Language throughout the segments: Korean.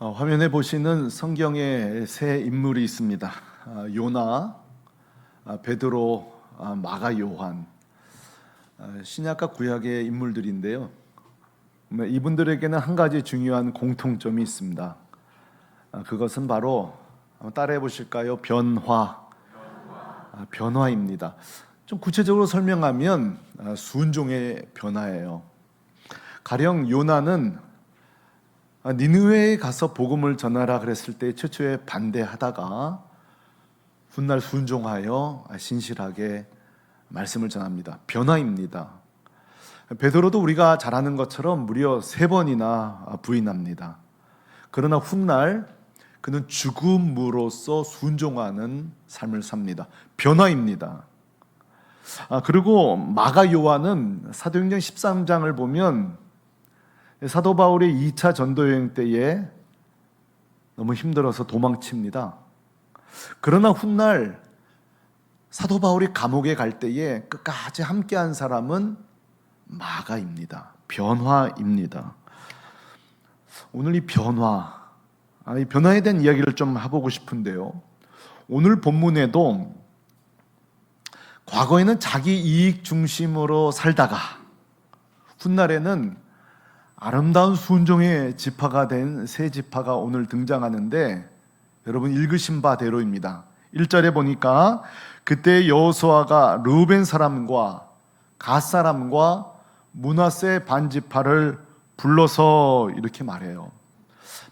화면에 보시는 성경에 세 인물이 있습니다. 요나, 베드로, 마가 요한. 신약과 구약의 인물들인데요. 이분들에게는 한 가지 중요한 공통점이 있습니다. 그것은 바로 따라해 보실까요? 변화입니다. 좀 구체적으로 설명하면 순종의 변화예요. 가령 요나는 니느웨에 가서 복음을 전하라 그랬을 때 최초에 반대하다가 훗날 순종하여 신실하게 말씀을 전합니다. 변화입니다. 베드로도 우리가 잘 아는 것처럼 무려 3번이나 부인합니다. 그러나 훗날 그는 죽음으로써 순종하는 삶을 삽니다. 변화입니다. 그리고 마가 요한은 사도행전 13장을 보면 사도 바울의 2차 전도여행 때에 너무 힘들어서 도망칩니다. 그러나 훗날 사도 바울이 감옥에 갈 때에 끝까지 함께한 사람은 마가입니다. 변화입니다. 오늘 이 변화에 대한 이야기를 좀 해보고 싶은데요. 오늘 본문에도 과거에는 자기 이익 중심으로 살다가 훗날에는 아름다운 순종의 지파가 된 세 지파가 오늘 등장하는데 여러분 읽으신 바대로입니다. 1절에 보니까 그때 여호수아가 르우벤 사람과 갓 사람과 므낫세 반지파를 불러서 이렇게 말해요.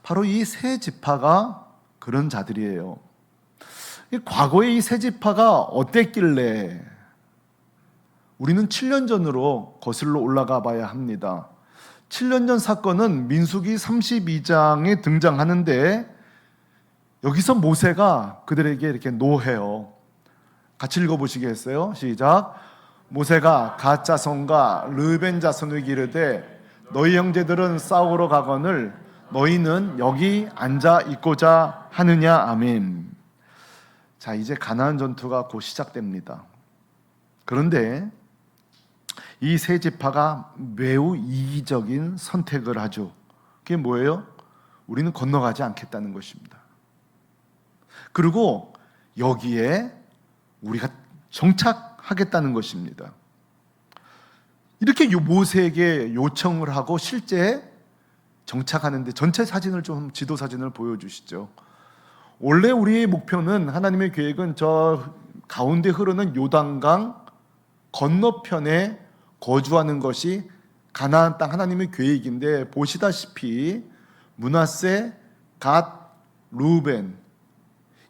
바로 이 세 지파가 그런 자들이에요. 과거에 이 세 지파가 어땠길래 우리는 7년 전으로 거슬러 올라가 봐야 합니다. 7년 전 사건은 민수기 32장에 등장하는데 여기서 모세가 그들에게 이렇게 노해요. 같이 읽어보시겠어요? 시작. 모세가 갓 자손과 르벤 자손에게 이르되 너희 형제들은 싸우러 가거늘 너희는 여기 앉아 있고자 하느냐. 아멘. 자, 이제 가나안 전투가 곧 시작됩니다. 그런데 이 세 지파가 매우 이기적인 선택을 하죠. 그게 뭐예요? 우리는 건너가지 않겠다는 것입니다. 그리고 여기에 우리가 정착하겠다는 것입니다. 이렇게 모세에게 요청을 하고 실제 정착하는데 전체 사진을 좀 지도 사진을 보여주시죠. 원래 우리의 목표는 하나님의 계획은 저 가운데 흐르는 요단강 건너편에 거주하는 것이 가나안 땅 하나님의 계획인데 보시다시피 므낫세, 갓, 르우벤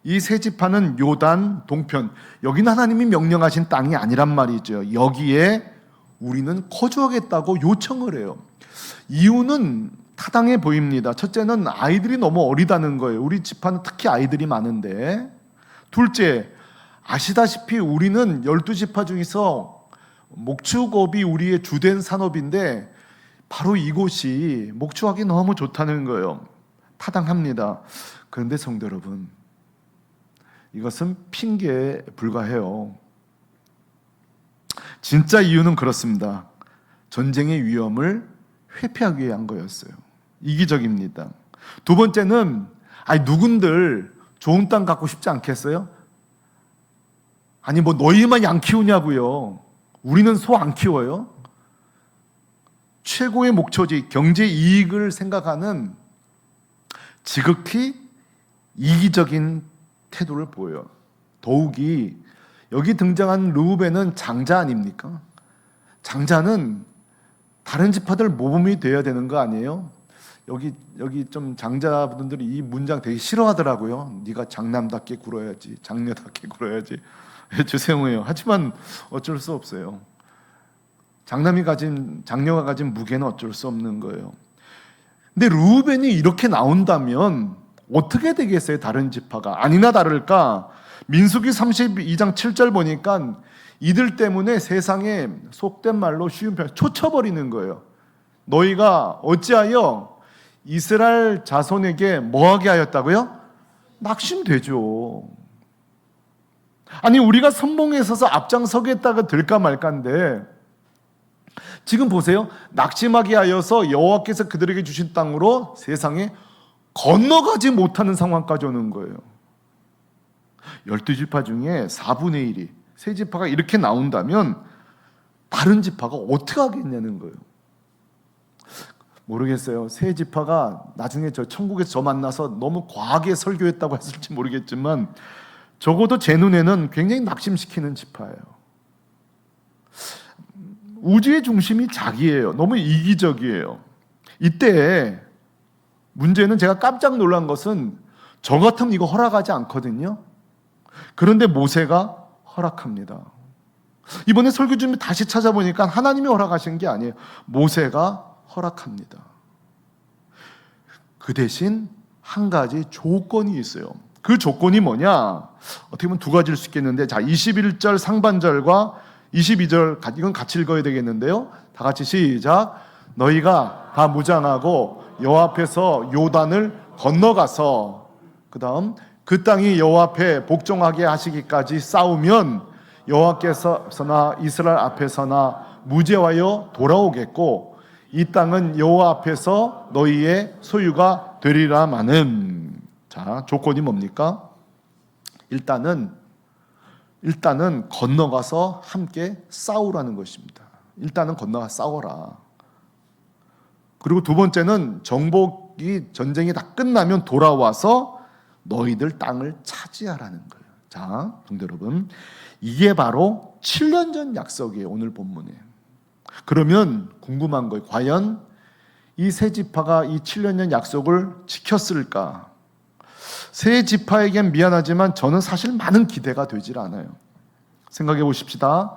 이 세 지파는 요단 동편, 여기는 하나님이 명령하신 땅이 아니란 말이죠. 여기에 우리는 거주하겠다고 요청을 해요. 이유는 타당해 보입니다. 첫째는 아이들이 너무 어리다는 거예요. 우리 지파는 특히 아이들이 많은데. 둘째, 아시다시피 우리는 12지파 중에서 목축업이 우리의 주된 산업인데 바로 이곳이 목축하기 너무 좋다는 거예요. 타당합니다. 그런데 성도 여러분, 이것은 핑계에 불과해요. 진짜 이유는 그렇습니다. 전쟁의 위험을 회피하기 위한 거였어요. 이기적입니다. 두 번째는 누군들 좋은 땅 갖고 싶지 않겠어요? 아니 너희만 양 키우냐고요. 우리는 소 안 키워요? 최고의 목표지 경제 이익을 생각하는 지극히 이기적인 태도를 보여요. 더욱이 여기 등장한 르우벤은 장자 아닙니까? 장자는 다른 지파들 모범이 되어야 되는 거 아니에요? 여기 좀 장자분들이 이 문장 되게 싫어하더라고요. 네가 장남답게 굴어야지, 장녀답게 굴어야지. 죄송해요. 하지만 어쩔 수 없어요. 장녀가 가진 무게는 어쩔 수 없는 거예요. 근데 르우벤이 이렇게 나온다면 어떻게 되겠어요? 다른 지파가. 아니나 다를까 민수기 32장 7절 보니까 이들 때문에 세상에 속된 말로 쉬운 표현 초쳐버리는 거예요. 너희가 어찌하여 이스라엘 자손에게 뭐하게 하였다고요? 낙심되죠. 아니 우리가 선봉에 서서 앞장서겠다가 될까 말까인데 지금 보세요. 낙심하게 하여서 여호와께서 그들에게 주신 땅으로 세상에 건너가지 못하는 상황까지 오는 거예요. 12지파 중에 4분의 1이 세 지파가 이렇게 나온다면 다른 지파가 어떻게 하겠냐는 거예요. 모르겠어요. 세 지파가 나중에 저 천국에서 저 만나서 너무 과하게 설교했다고 했을지 모르겠지만 적어도 제 눈에는 굉장히 낙심시키는 지파예요. 우주의 중심이 자기예요. 너무 이기적이에요. 이때 문제는 제가 깜짝 놀란 것은 저 같으면 이거 허락하지 않거든요. 그런데 모세가 허락합니다. 이번에 설교 준비 다시 찾아보니까 하나님이 허락하신 게 아니에요. 모세가 허락합니다. 그 대신 한 가지 조건이 있어요. 그 조건이 뭐냐? 어떻게 보면 두 가지일 수 있겠는데, 자, 21절 상반절과 22절 이건 같이 읽어야 되겠는데요. 다 같이 시작. 너희가 다 무장하고 여호와 앞에서 요단을 건너가서 그다음 그 땅이 여호와 앞에 복종하게 하시기까지 싸우면 여호와께서나 이스라엘 앞에서나 무죄하여 돌아오겠고 이 땅은 여호와 앞에서 너희의 소유가 되리라마는. 자, 조건이 뭡니까? 일단은 건너가서 함께 싸우라는 것입니다. 일단은 건너가 싸워라. 그리고 두 번째는 정복이 전쟁이 다 끝나면 돌아와서 너희들 땅을 차지하라는 거예요. 자, 성도 여러분, 이게 바로 7년 전 약속이에요. 오늘 본문에. 그러면 궁금한 거예요. 과연 이 세 지파가 이 7년 전 약속을 지켰을까? 세 지파에겐 미안하지만 저는 사실 많은 기대가 되질 않아요. 생각해 보십시다.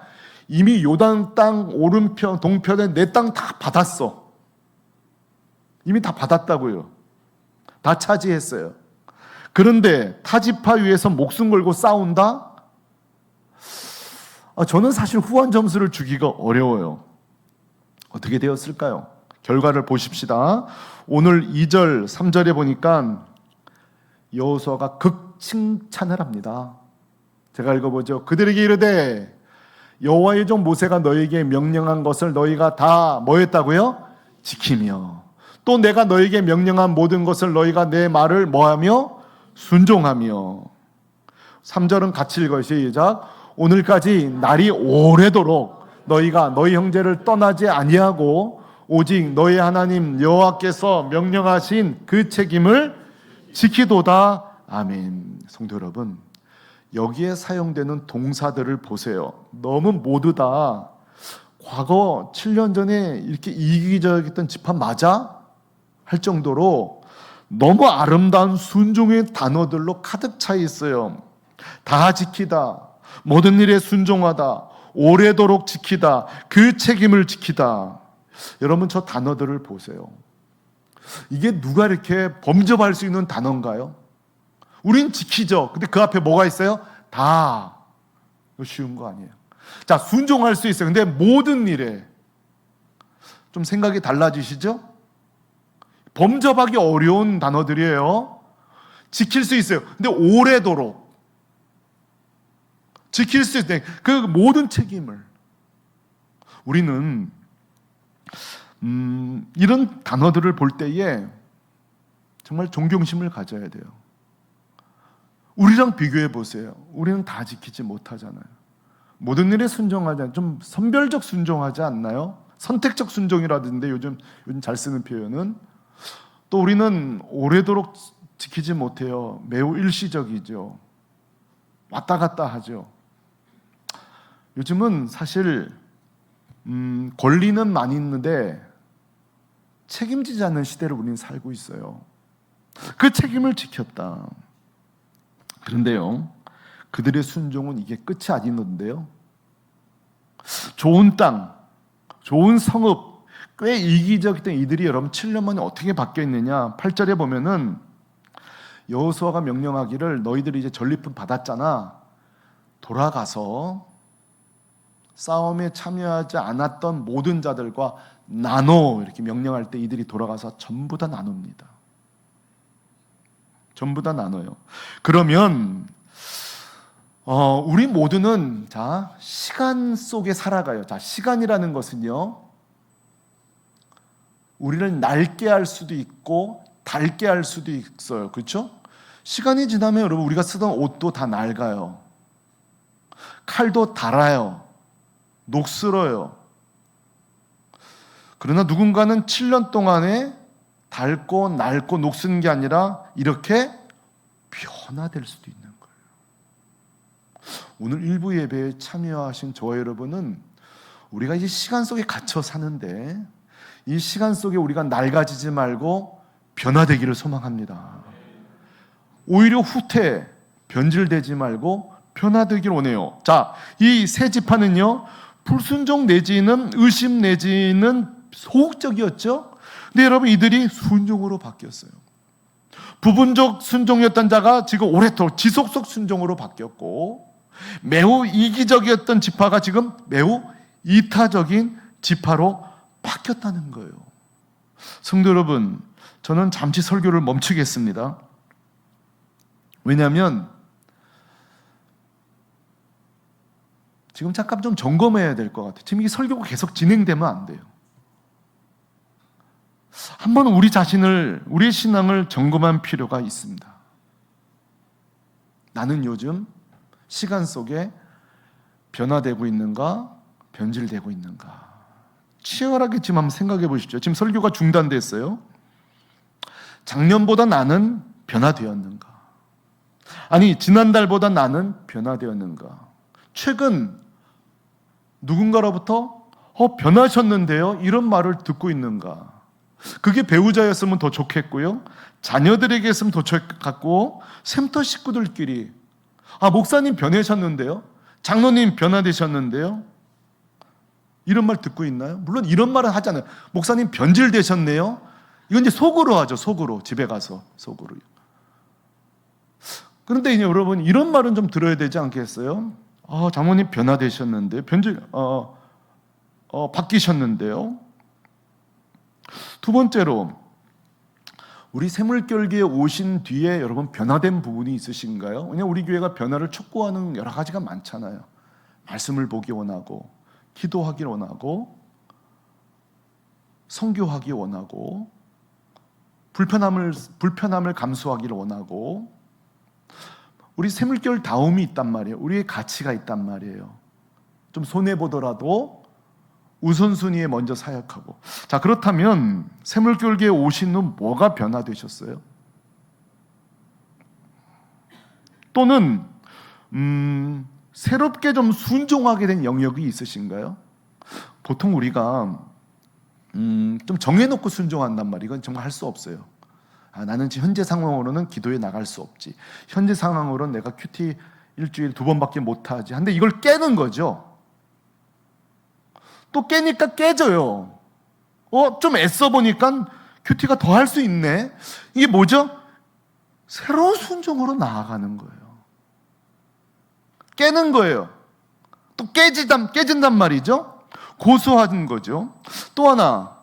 이미 요단 땅 오른편 동편에 내 땅 다 받았어. 이미 다 받았다고요. 다 차지했어요. 그런데 타 지파 위에서 목숨 걸고 싸운다? 저는 사실 후한 점수를 주기가 어려워요. 어떻게 되었을까요? 결과를 보십시다. 오늘 2절, 3절에 보니까 여호수아가 극칭찬을 합니다. 제가 읽어보죠. 그들에게 이르되 여호와의 종 모세가 너희에게 명령한 것을 너희가 다 뭐 했다고요? 지키며 또 내가 너희에게 명령한 모든 것을 너희가 내 말을 뭐하며? 순종하며. 3절은 같이 읽어요. 시작. 오늘까지 날이 오래도록 너희가 너희 형제를 떠나지 아니하고 오직 너희 하나님 여호와께서 명령하신 그 책임을 지키도다. 아멘. 성도 여러분, 여기에 사용되는 동사들을 보세요. 너무 모두 다 과거 7년 전에 이렇게 이기적이었던 지파 맞아? 할 정도로 너무 아름다운 순종의 단어들로 가득 차 있어요. 다 지키다, 모든 일에 순종하다, 오래도록 지키다, 그 책임을 지키다. 여러분, 저 단어들을 보세요. 이게 누가 이렇게 범접할 수 있는 단어인가요? 우린 지키죠. 근데 그 앞에 뭐가 있어요? 다. 이거 쉬운 거 아니에요. 자, 순종할 수 있어요. 근데 모든 일에 좀 생각이 달라지시죠? 범접하기 어려운 단어들이에요. 지킬 수 있어요. 근데 오래도록 지킬 수 있는 그 모든 책임을 우리는 이런 단어들을 볼 때에 정말 존경심을 가져야 돼요. 우리랑 비교해 보세요. 우리는 다 지키지 못하잖아요. 모든 일에 순종하지, 좀 선별적 순종하지 않나요? 선택적 순종이라던데 요즘 잘 쓰는 표현은. 또 우리는 오래도록 지키지 못해요. 매우 일시적이죠. 왔다 갔다 하죠. 요즘은 사실 권리는 많이 있는데 책임지지 않는 시대를 우리는 살고 있어요. 그 책임을 지켰다. 그런데요, 그들의 순종은 이게 끝이 아니던데요. 좋은 땅, 좋은 성읍, 꽤 이기적이던 이들이 여러분 7년 만에 어떻게 바뀌었느냐. 8절에 보면은 여호수아가 명령하기를 너희들이 이제 전리품 받았잖아. 돌아가서 싸움에 참여하지 않았던 모든 자들과 나눠, 이렇게 명령할 때 이들이 돌아가서 전부 다 나눕니다. 전부 다 나눠요. 그러면 우리 모두는 자, 시간 속에 살아가요. 자, 시간이라는 것은요, 우리를 낡게 할 수도 있고 닳게 할 수도 있어요. 그렇죠? 시간이 지나면 여러분 우리가 쓰던 옷도 다 낡아요. 칼도 닳아요. 녹슬어요. 그러나 누군가는 7년 동안에 닳고 낡고 녹슨 게 아니라 이렇게 변화될 수도 있는 거예요. 오늘 일부 예배에 참여하신 저와 여러분은 우리가 이 시간 속에 갇혀 사는데 이 시간 속에 우리가 낡아지지 말고 변화되기를 소망합니다. 오히려 후퇴, 변질되지 말고 변화되기를 원해요. 자, 이 세 지파는요, 불순종 내지는 의심 내지는 소극적이었죠. 근데 여러분 이들이 순종으로 바뀌었어요. 부분적 순종이었던 자가 지금 오랫도록 지속적 순종으로 바뀌었고, 매우 이기적이었던 지파가 지금 매우 이타적인 지파로 바뀌었다는 거예요. 성도 여러분, 저는 잠시 설교를 멈추겠습니다. 왜냐하면 지금 잠깐 좀 점검해야 될 것 같아요. 지금 이 설교가 계속 진행되면 안 돼요. 한번 우리 자신을, 우리의 신앙을 점검할 필요가 있습니다. 나는 요즘 시간 속에 변화되고 있는가, 변질되고 있는가? 치열하게 지금 한번 생각해 보십시오. 지금 설교가 중단됐어요. 작년보다 나는 변화되었는가? 아니, 지난달보다 나는 변화되었는가? 최근 누군가로부터 변하셨는데요? 이런 말을 듣고 있는가? 그게 배우자였으면 더 좋겠고요. 자녀들에게 했으면 더 좋겠고, 샘터 식구들끼리 목사님 변하셨는데요? 장로님 변화되셨는데요? 이런 말 듣고 있나요? 물론 이런 말은 하잖아요. 목사님 변질되셨네요? 이건 이제 속으로 하죠. 속으로. 집에 가서 속으로요. 그런데 이제 여러분 이런 말은 좀 들어야 되지 않겠어요? 장모님 변화되셨는데 바뀌셨는데요. 두 번째로 우리 새물결기에 오신 뒤에 여러분 변화된 부분이 있으신가요? 왜냐하면 우리 교회가 변화를 촉구하는 여러 가지가 많잖아요. 말씀을 보기 원하고, 기도하기 원하고, 선교하기 원하고, 불편함을 감수하기를 원하고, 우리 새물결 다움이 있단 말이에요. 우리의 가치가 있단 말이에요. 좀 손해보더라도 우선순위에 먼저 사역하고. 자, 그렇다면 새물결기에 오신 후 뭐가 변화되셨어요? 또는 새롭게 좀 순종하게 된 영역이 있으신가요? 보통 우리가 좀 정해놓고 순종한단 말이에요. 이건 정말 할 수 없어요. 나는 지금 현재 상황으로는 기도에 나갈 수 없지. 현재 상황으로는 내가 큐티 일주일에 2번밖에 못하지. 근데 이걸 깨는 거죠. 또 깨니까 깨져요. 좀 애써 보니까 큐티가 더 할 수 있네. 이게 뭐죠? 새로운 순종으로 나아가는 거예요. 깨는 거예요. 또 깨진단 말이죠. 고수하는 거죠. 또 하나,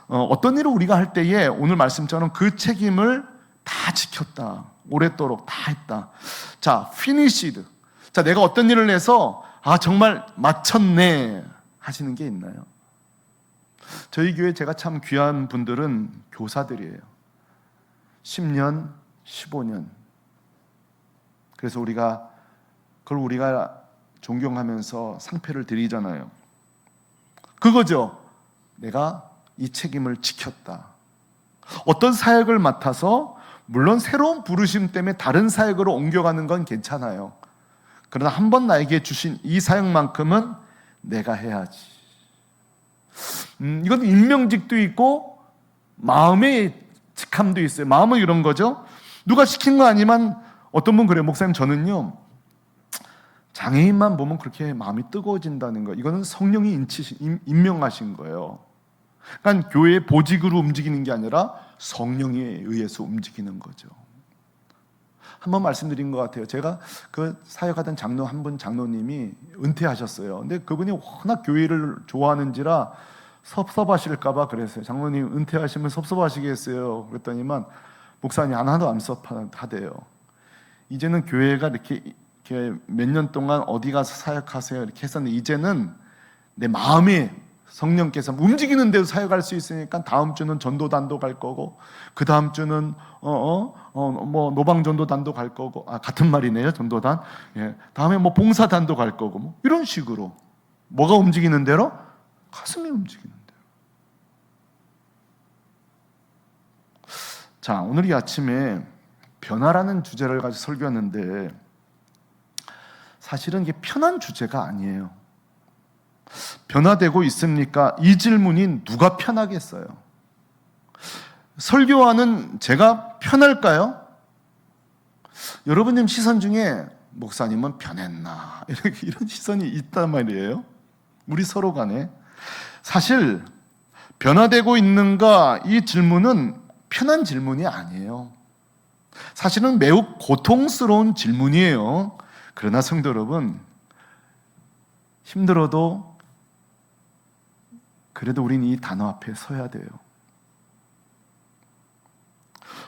어떤 일을 우리가 할 때에 오늘 말씀처럼 그 책임을 다 지켰다. 오랫도록 다 했다. 자, finished. 자, 내가 어떤 일을 해서 정말 마쳤네 하시는 게 있나요? 저희 교회 제가 참 귀한 분들은 교사들이에요. 10년, 15년. 그래서 그걸 우리가 존경하면서 상패를 드리잖아요. 그거죠. 내가 이 책임을 지켰다. 어떤 사역을 맡아서 물론 새로운 부르심 때문에 다른 사역으로 옮겨가는 건 괜찮아요. 그러나 한번 나에게 주신 이 사역만큼은 내가 해야지. 이건 임명직도 있고 마음의 직함도 있어요. 마음은 이런 거죠. 누가 시킨 거 아니면 어떤 분 그래요. 목사님 저는요 장애인만 보면 그렇게 마음이 뜨거워진다는 거. 이거는 성령이 임명하신 거예요. 그러니까 교회의 보직으로 움직이는 게 아니라 성령에 의해서 움직이는 거죠. 한번 말씀드린 것 같아요. 제가 그 사역하던 장로님이 은퇴하셨어요. 근데 그분이 워낙 교회를 좋아하는지라 섭섭하실까봐 그랬어요. 장로님 은퇴하시면 섭섭하시겠어요. 그랬더니만 목사님 하나도 안 섭섭하대요. 이제는 교회가 이렇게 몇 년 동안 어디 가서 사역하세요 이렇게 했었는데 이제는 내 마음에 성령께서 움직이는 대로 사역할 수 있으니까 다음 주는 전도단도 갈 거고 그 다음 주는 뭐 노방전도단도 갈 거고 같은 말이네요. 전도단. 예. 다음에 뭐 봉사단도 갈 거고 뭐 이런 식으로 뭐가 움직이는 대로 가슴이 움직이는 대로. 자, 오늘 이 아침에 변화라는 주제를 가지고 설교했는데 사실은 이게 편한 주제가 아니에요. 변화되고 있습니까? 이 질문이 누가 편하겠어요? 설교하는 제가 편할까요? 여러분님 시선 중에 목사님은 변했나? 이런 시선이 있단 말이에요. 우리 서로 간에. 사실 변화되고 있는가 이 질문은 편한 질문이 아니에요. 사실은 매우 고통스러운 질문이에요. 그러나 성도 여러분, 힘들어도 그래도 우리는 이 단어 앞에 서야 돼요.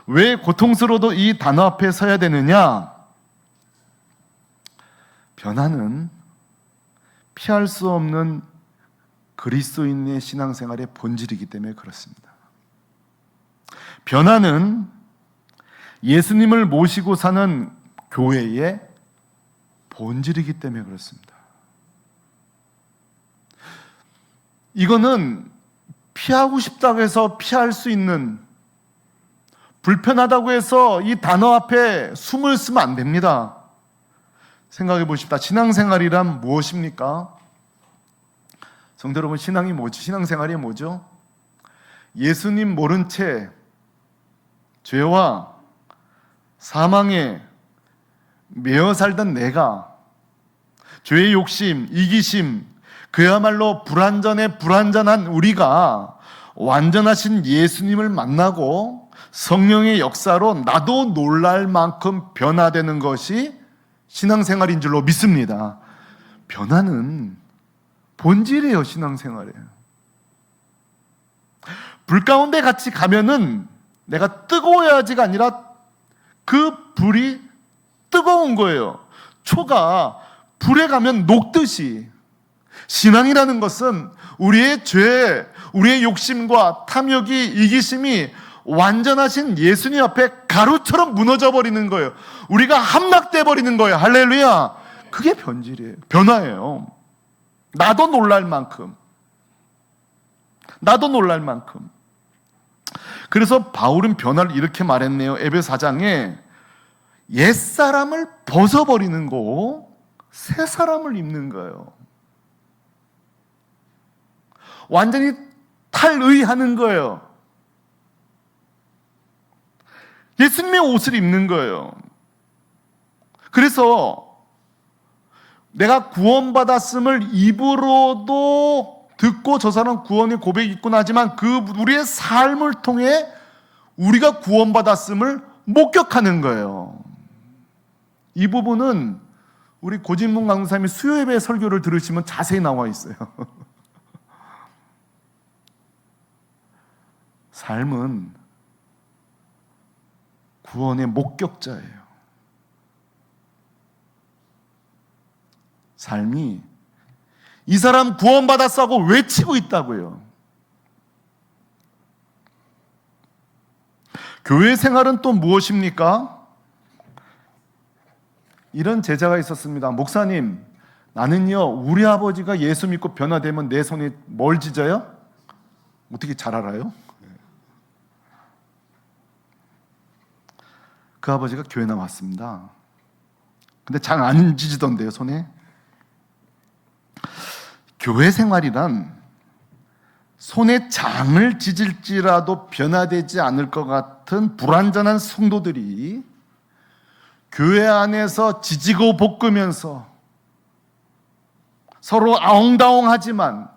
왜 고통스러워도 이 단어 앞에 서야 되느냐? 변화는 피할 수 없는 그리스도인의 신앙생활의 본질이기 때문에 그렇습니다. 변화는 예수님을 모시고 사는 교회의 본질이기 때문에 그렇습니다. 이거는 피하고 싶다고 해서 피할 수 있는, 불편하다고 해서 이 단어 앞에 숨을 쓰면 안 됩니다. 생각해 보십시다. 신앙생활이란 무엇입니까? 성도 여러분, 신앙이 뭐죠? 신앙생활이 뭐죠? 예수님 모른 채 죄와 사망에 매어 살던 내가 죄의 욕심, 이기심, 그야말로 불완전한 우리가 완전하신 예수님을 만나고 성령의 역사로 나도 놀랄 만큼 변화되는 것이 신앙생활인 줄로 믿습니다. 변화는 본질이에요. 신앙생활이에요. 불 가운데 같이 가면은 내가 뜨거워야지가 아니라 그 불이 뜨거운 거예요. 초가 불에 가면 녹듯이 신앙이라는 것은 우리의 죄, 우리의 욕심과 탐욕이, 이기심이 완전하신 예수님 앞에 가루처럼 무너져 버리는 거예요. 우리가 함락돼 버리는 거예요. 할렐루야. 그게 변질이에요. 변화예요. 나도 놀랄 만큼. 그래서 바울은 변화를 이렇게 말했네요. 에베소 4장에 옛사람을 벗어버리는 거고 새 사람을 입는 거예요. 완전히 탈의하는 거예요. 예수님의 옷을 입는 거예요. 그래서 내가 구원받았음을 입으로도 듣고 저 사람 구원의 고백이 있구나 하지만 그 우리의 삶을 통해 우리가 구원받았음을 목격하는 거예요. 이 부분은 우리 고진문 강사님이 수요예배 설교를 들으시면 자세히 나와 있어요. 삶은 구원의 목격자예요. 삶이 이 사람 구원받았어 하고 외치고 있다고요. 교회 생활은 또 무엇입니까? 이런 제자가 있었습니다. 목사님, 나는요 우리 아버지가 예수 믿고 변화되면 내 손에 뭘 찢어요? 어떻게 잘 알아요? 그 아버지가 교회 나왔습니다. 근데 잘 안 찢어지던데요, 손에. 교회 생활이란 손에 장을 찢을지라도 변화되지 않을 것 같은 불완전한 성도들이 교회 안에서 지지고 볶으면서 서로 아웅다웅하지만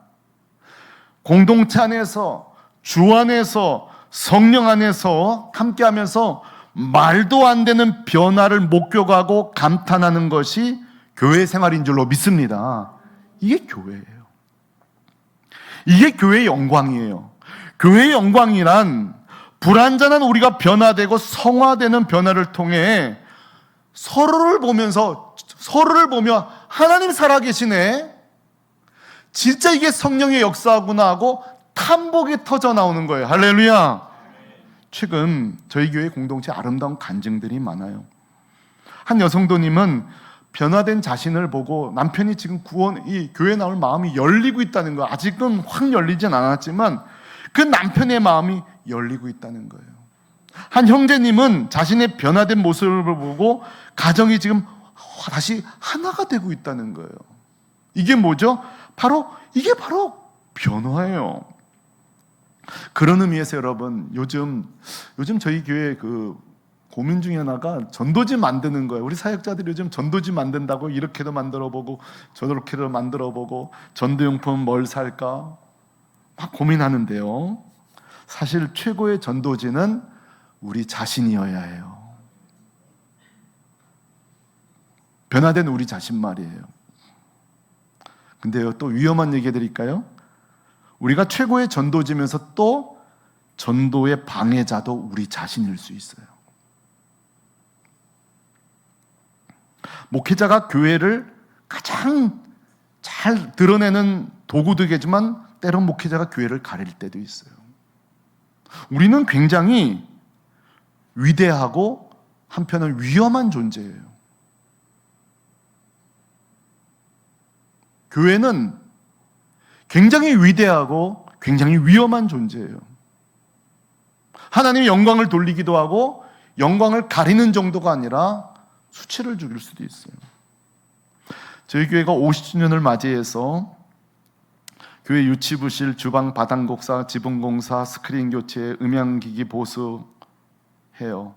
공동체 안에서, 주 안에서, 성령 안에서 함께하면서 말도 안 되는 변화를 목격하고 감탄하는 것이 교회 생활인 줄로 믿습니다. 이게 교회예요. 이게 교회의 영광이에요. 교회의 영광이란 불완전한 우리가 변화되고 성화되는 변화를 통해 서로를 보며 하나님 살아계시네, 진짜 이게 성령의 역사구나 하고 탐복이 터져 나오는 거예요. 할렐루야. 최근 저희 교회 공동체 아름다운 간증들이 많아요. 한 여성도님은 변화된 자신을 보고 남편이 지금 이 교회 나올 마음이 열리고 있다는 거예요. 아직은 확 열리진 않았지만 그 남편의 마음이 열리고 있다는 거예요. 한 형제님은 자신의 변화된 모습을 보고 가정이 지금 다시 하나가 되고 있다는 거예요. 이게 뭐죠? 이게 바로 변화예요. 그런 의미에서 여러분, 요즘 저희 교회 고민 중에 하나가 전도지 만드는 거예요. 우리 사역자들이 요즘 전도지 만든다고 이렇게도 만들어보고 저렇게도 만들어보고 전도용품 뭘 살까 막 고민하는데요. 사실 최고의 전도지는 우리 자신이어야 해요. 변화된 우리 자신 말이에요. 근데요, 또 위험한 얘기 해드릴까요? 우리가 최고의 전도지면서 또 전도의 방해자도 우리 자신일 수 있어요. 목회자가 교회를 가장 잘 드러내는 도구되겠지만 때론 목회자가 교회를 가릴 때도 있어요. 우리는 굉장히 위대하고 한편은 위험한 존재예요. 교회는 굉장히 위대하고 굉장히 위험한 존재예요. 하나님의 영광을 돌리기도 하고 영광을 가리는 정도가 아니라 수치를 죽일 수도 있어요. 저희 교회가 50주년을 맞이해서 교회 유치부실, 주방 바닥공사, 지붕공사, 스크린 교체, 음향기기 보수 해요.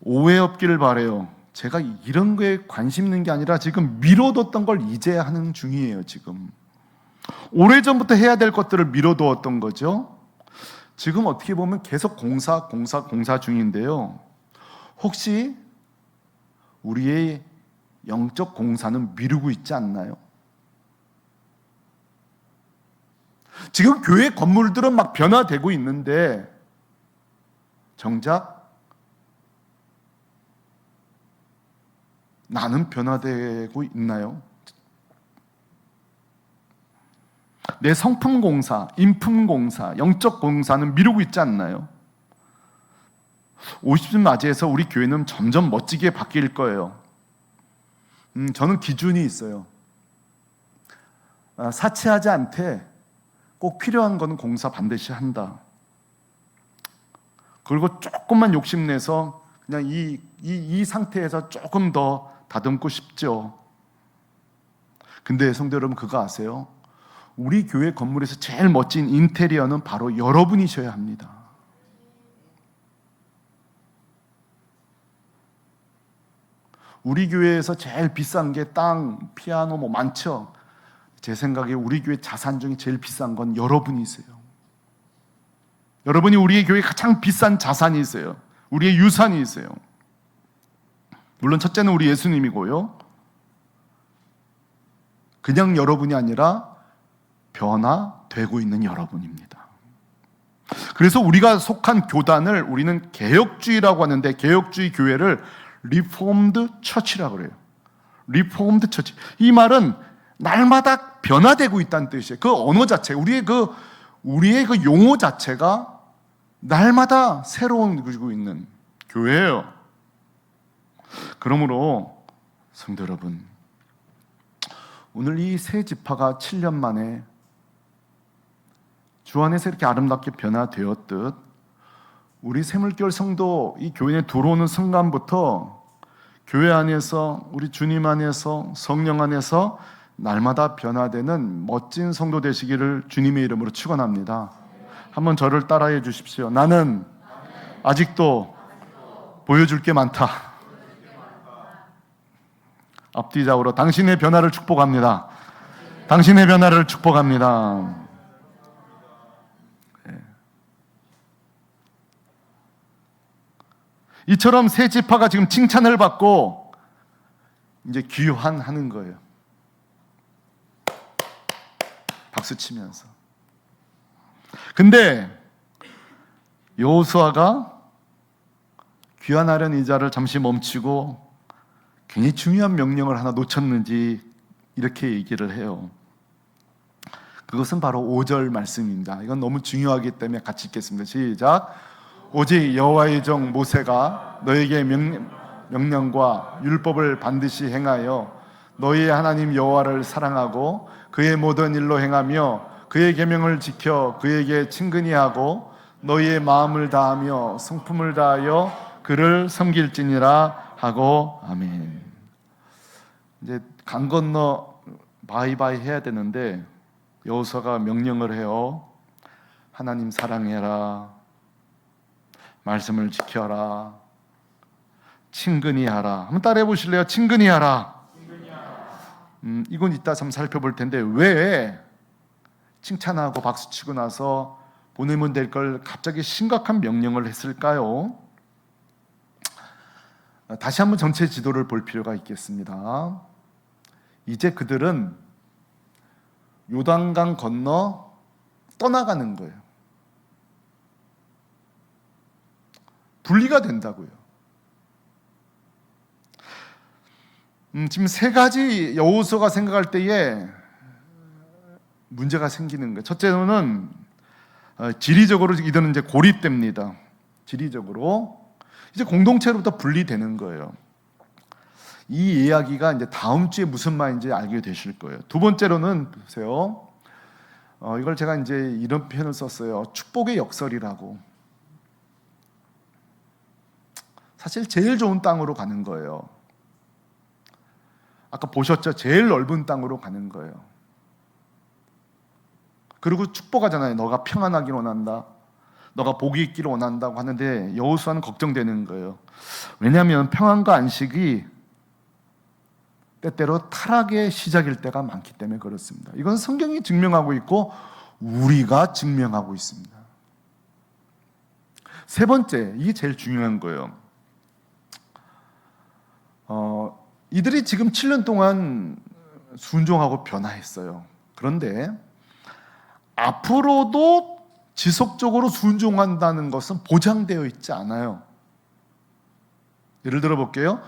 오해 없기를 바래요. 제가 이런 거에 관심 있는 게 아니라 지금 미뤄뒀던 걸 이제 하는 중이에요. 지금 오래전부터 해야 될 것들을 미뤄두었던 거죠. 지금 어떻게 보면 계속 공사 중인데요. 혹시 우리의 영적 공사는 미루고 있지 않나요? 지금 교회 건물들은 막 변화되고 있는데 정작 나는 변화되고 있나요? 내 성품 공사, 인품 공사, 영적 공사는 미루고 있지 않나요? 50년 맞이해서 우리 교회는 점점 멋지게 바뀔 거예요. 저는 기준이 있어요. 사치하지 않되 꼭 필요한 거는 공사 반드시 한다. 그리고 조금만 욕심내서 그냥 이 상태에서 조금 더 다듬고 싶죠. 근데 성도 여러분, 그거 아세요? 우리 교회 건물에서 제일 멋진 인테리어는 바로 여러분이셔야 합니다. 우리 교회에서 제일 비싼 게 땅, 피아노 뭐 많죠. 제 생각에 우리 교회 자산 중에 제일 비싼 건 여러분이세요. 여러분이 우리의 교회에 가장 비싼 자산이세요. 우리의 유산이세요. 물론 첫째는 우리 예수님이고요. 그냥 여러분이 아니라 변화되고 있는 여러분입니다. 그래서 우리가 속한 교단을 우리는 개혁주의라고 하는데, 개혁주의 교회를 리폼드 처치라고 그래요. 리폼드 처치. 이 말은 날마다 변화되고 있다는 뜻이에요. 그 언어 자체, 우리의 그 용어 자체가 날마다 새로워지고 있는 교회예요. 그러므로 성도 여러분, 오늘 이 새 지파가 7년 만에 주 안에서 이렇게 아름답게 변화되었듯, 우리 새물결 성도 이 교회에 들어오는 순간부터 교회 안에서, 우리 주님 안에서, 성령 안에서 날마다 변화되는 멋진 성도 되시기를 주님의 이름으로 축원합니다. 한번 저를 따라해 주십시오. 나는 아직도 보여줄 게 많다. 앞뒤좌우로 당신의 변화를 축복합니다. 당신의 변화를 축복합니다. 이처럼 새 지파가 지금 칭찬을 받고 이제 귀환하는 거예요. 박수 치면서. 근데 여호수아가 귀환하려는 이 자를 잠시 멈추고 굉장히 중요한 명령을 하나 놓쳤는지 이렇게 얘기를 해요. 그것은 바로 5절 말씀입니다. 이건 너무 중요하기 때문에 같이 읽겠습니다. 시작. 오직 여호와의 종 모세가 너에게 명령과 율법을 반드시 행하여 너희의 하나님 여호와를 사랑하고 그의 모든 일로 행하며 그의 계명을 지켜 그에게 친근히 하고 너희의 마음을 다하며 성품을 다하여 그를 섬길지니라 하고. 아멘. 이제 강 건너 바이바이 해야 되는데 여호수아가 명령을 해요. 하나님 사랑해라, 말씀을 지켜라, 친근히 하라. 한번 따라해 보실래요? 친근히 하라. 이건 이따 좀 살펴볼 텐데 왜 칭찬하고 박수치고 나서 보내면 될 걸 갑자기 심각한 명령을 했을까요? 다시 한번 전체 지도를 볼 필요가 있겠습니다. 이제 그들은 요단강 건너 떠나가는 거예요. 분리가 된다고요. 지금 세 가지 여호수아가 생각할 때에 문제가 생기는 거예요. 첫째로는 지리적으로 이들은 이제 고립됩니다. 지리적으로 이제 공동체로부터 분리되는 거예요. 이 이야기가 이제 다음 주에 무슨 말인지 알게 되실 거예요. 두 번째로는 보세요. 이걸 제가 이제 이런 표현을 썼어요. 축복의 역설이라고. 사실 제일 좋은 땅으로 가는 거예요. 아까 보셨죠? 제일 넓은 땅으로 가는 거예요. 그리고 축복하잖아요. 너가 평안하길 원한다, 너가 복이 있기를 원한다고 하는데 여호수아는 걱정되는 거예요. 왜냐하면 평안과 안식이 때때로 타락의 시작일 때가 많기 때문에 그렇습니다. 이건 성경이 증명하고 있고 우리가 증명하고 있습니다. 세 번째, 이게 제일 중요한 거예요. 이들이 지금 7년 동안 순종하고 변화했어요. 그런데 앞으로도 지속적으로 순종한다는 것은 보장되어 있지 않아요. 예를 들어 볼게요.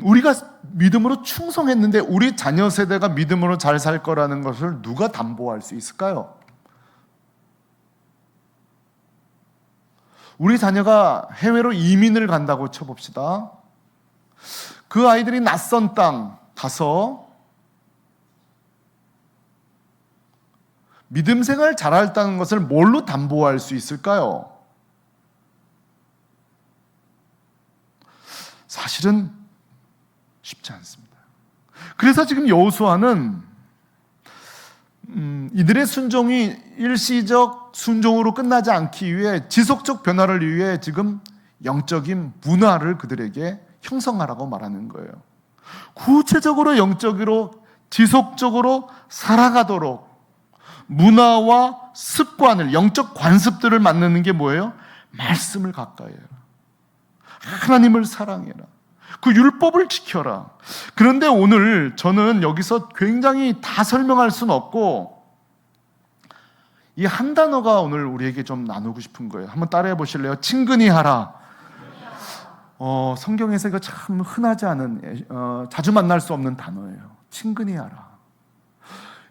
우리가 믿음으로 충성했는데 우리 자녀 세대가 믿음으로 잘 살 거라는 것을 누가 담보할 수 있을까요? 우리 자녀가 해외로 이민을 간다고 쳐봅시다. 그 아이들이 낯선 땅 가서 믿음 생활 잘할다는 것을 뭘로 담보할 수 있을까요? 사실은 쉽지 않습니다. 그래서 지금 여호수아는 이들의 순종이 일시적 순종으로 끝나지 않기 위해 지속적 변화를 위해 지금 영적인 문화를 그들에게 형성하라고 말하는 거예요. 구체적으로 영적으로 지속적으로 살아가도록 문화와 습관을, 영적 관습들을 만드는 게 뭐예요? 말씀을 가까이 해라, 하나님을 사랑해라, 그 율법을 지켜라. 그런데 오늘 저는 여기서 굉장히 다 설명할 수는 없고 이 한 단어가 오늘 우리에게 좀 나누고 싶은 거예요. 한번 따라해 보실래요? 친근히 하라. 성경에서 이거 참 흔하지 않은, 자주 만날 수 없는 단어예요. 친근히 하라.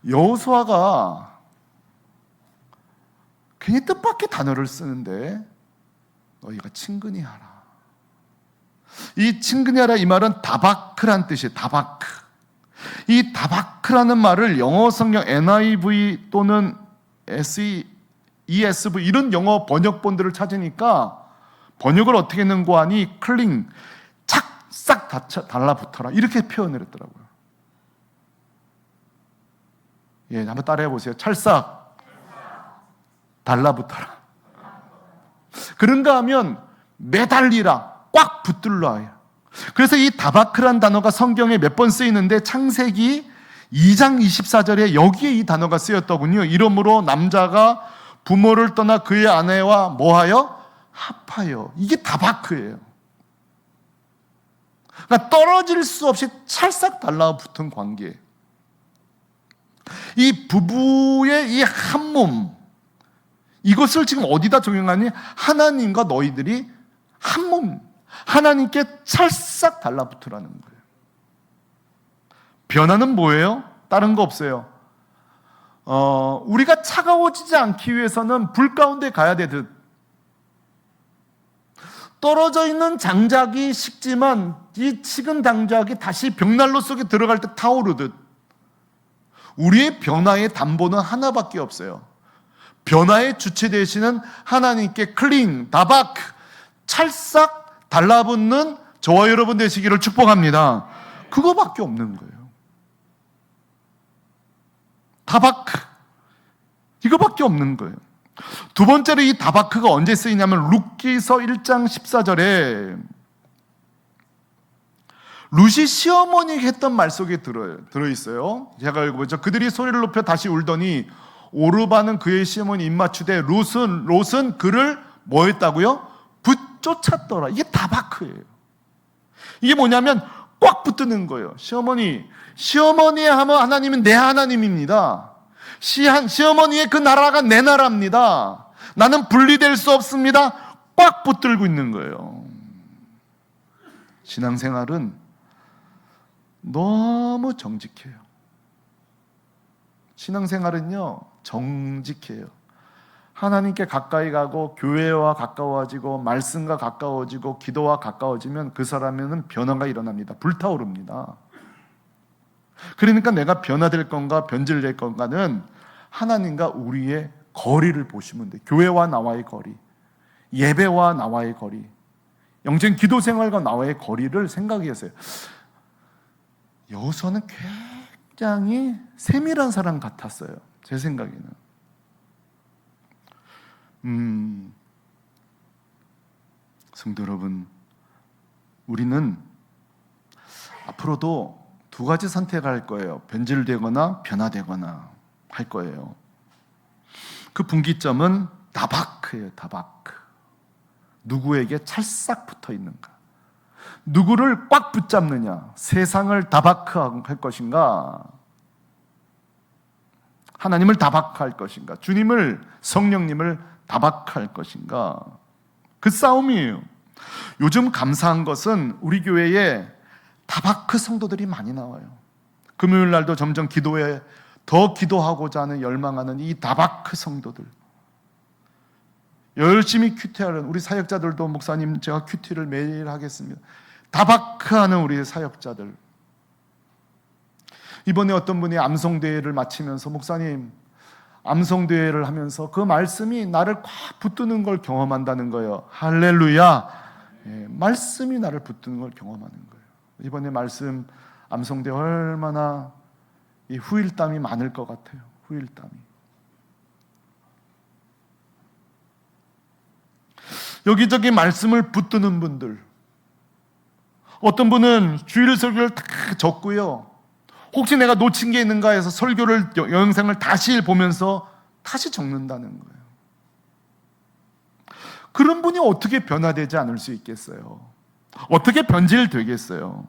여호수아가 괜히 뜻밖의 단어를 쓰는데 너희가 친근히 하라. 이 친근히 하라, 이 말은 다바크란 뜻이에요. 다바크. 이 다바크라는 말을 영어 성경 NIV 또는 ESV 이런 영어 번역본들을 찾으니까 번역을 어떻게 했는고 하니 클링, 착싹 달라붙어라 이렇게 표현을 했더라고요. 예, 한번 따라해 보세요. 찰싹 달라붙어라. 그런가 하면 매달리라, 꽉 붙들라. 그래서 이 다바크란 단어가 성경에 몇 번 쓰이는데 창세기 2장 24절에 여기에 이 단어가 쓰였더군요. 이러므로 남자가 부모를 떠나 그의 아내와 뭐하여? 합하여. 이게 다바크예요. 그러니까 떨어질 수 없이 찰싹 달라붙은 관계. 이 부부의 이 한 몸, 이것을 지금 어디다 적용하니? 하나님과 너희들이 한 몸, 하나님께 찰싹 달라붙으라는 거예요. 변화는 뭐예요? 다른 거 없어요. 우리가 차가워지지 않기 위해서는 불 가운데 가야 되듯, 떨어져 있는 장작이 식지만 이 식은 장작이 다시 벽난로 속에 들어갈 때 타오르듯, 우리의 변화의 담보는 하나밖에 없어요. 변화의 주체 되시는 하나님께 클린, 다박, 찰싹 달라붙는 저와 여러분 되시기를 축복합니다. 그거밖에 없는 거예요. 다박, 이거밖에 없는 거예요. 두 번째로 이 다바크가 언제 쓰이냐면 룻기서 1장 14절에 룻이 시어머니가 했던 말 속에 들어있어요. 제가 읽어보죠. 그들이 소리를 높여 다시 울더니 오르바는 그의 시어머니 입맞추되 롯은 그를 뭐 했다고요? 붙쫓았더라. 이게 다바크예요. 이게 뭐냐면 꽉 붙드는 거예요. 시어머니 하면 하나님은 내 하나님입니다. 시어머니의 그 나라가 내 나라입니다. 나는 분리될 수 없습니다. 꽉 붙들고 있는 거예요. 신앙생활은 너무 정직해요. 신앙생활은요, 정직해요. 하나님께 가까이 가고 교회와 가까워지고 말씀과 가까워지고 기도와 가까워지면 그 사람에는 변화가 일어납니다. 불타오릅니다. 그러니까 내가 변화될 건가 변질될 건가는 하나님과 우리의 거리를 보시면 돼요. 교회와 나와의 거리, 예배와 나와의 거리, 영적인 기도 생활과 나와의 거리를 생각해보세요. 여호수아는 굉장히 세밀한 사람 같았어요. 제 생각에는. 성도 여러분, 우리는 앞으로도 두 가지 선택할 거예요. 변질되거나 변화되거나 할 거예요. 그 분기점은 다바크예요. 다바크. 누구에게 찰싹 붙어 있는가? 누구를 꽉 붙잡느냐? 세상을 다바크할 것인가? 하나님을 다바크할 것인가? 주님을, 성령님을 다바크할 것인가? 그 싸움이에요. 요즘 감사한 것은 우리 교회에 다바크 성도들이 많이 나와요. 금요일 날도 점점 기도에 더 기도하고자 하는 열망하는 이 다바크 성도들, 열심히 큐티하는 우리 사역자들도, 목사님 제가 큐티를 매일 하겠습니다. 다바크하는 우리 사역자들. 이번에 어떤 분이 암송대회를 마치면서, 목사님 암송대회를 하면서 그 말씀이 나를 꽉 붙드는 걸 경험한다는 거예요. 할렐루야. 말씀이 나를 붙드는 걸 경험하는 거예요. 이번에 말씀 암송대회 얼마나 이 후일담이 많을 것 같아요. 후일담이. 여기저기 말씀을 붙드는 분들, 어떤 분은 주일 설교를 다 적고요, 혹시 내가 놓친 게 있는가 해서 설교를, 영상을 다시 보면서 다시 적는다는 거예요. 그런 분이 어떻게 변화되지 않을 수 있겠어요? 어떻게 변질되겠어요?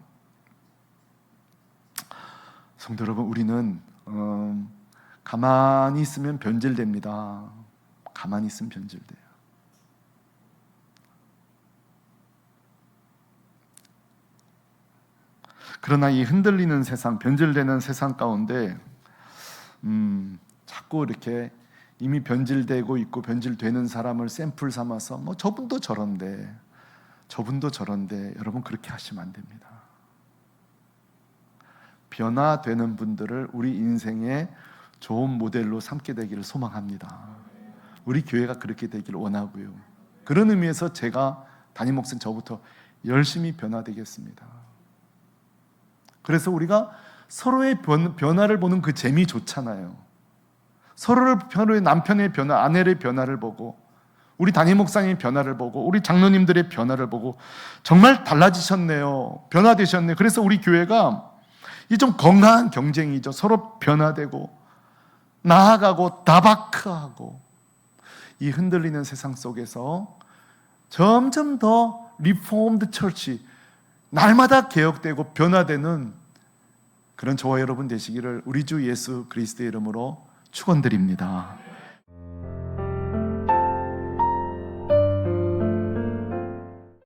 성도 여러분, 우리는 가만히 있으면 변질됩니다. 가만히 있으면 변질돼요. 그러나 이 흔들리는 세상, 변질되는 세상 가운데 자꾸 이렇게 이미 변질되고 있고 변질되는 사람을 샘플 삼아서 뭐 저분도 저런데 여러분, 그렇게 하시면 안 됩니다. 변화되는 분들을 우리 인생의 좋은 모델로 삼게 되기를 소망합니다. 우리 교회가 그렇게 되기를 원하고요. 그런 의미에서 제가 담임 목사님 저부터 열심히 변화되겠습니다. 그래서 우리가 서로의 변화를 보는 그 재미 좋잖아요. 서로의 남편의 변화, 아내의 변화를 보고, 우리 담임 목사님의 변화를 보고, 우리 장로님들의 변화를 보고, 정말 달라지셨네요, 변화되셨네요. 그래서 우리 교회가 이 좀 건강한 경쟁이죠. 서로 변화되고 나아가고 다바크하고, 이 흔들리는 세상 속에서 점점 더 리포음드 처치, 날마다 개혁되고 변화되는 그런 저와 여러분 되시기를 우리 주 예수 그리스도의 이름으로 축원드립니다.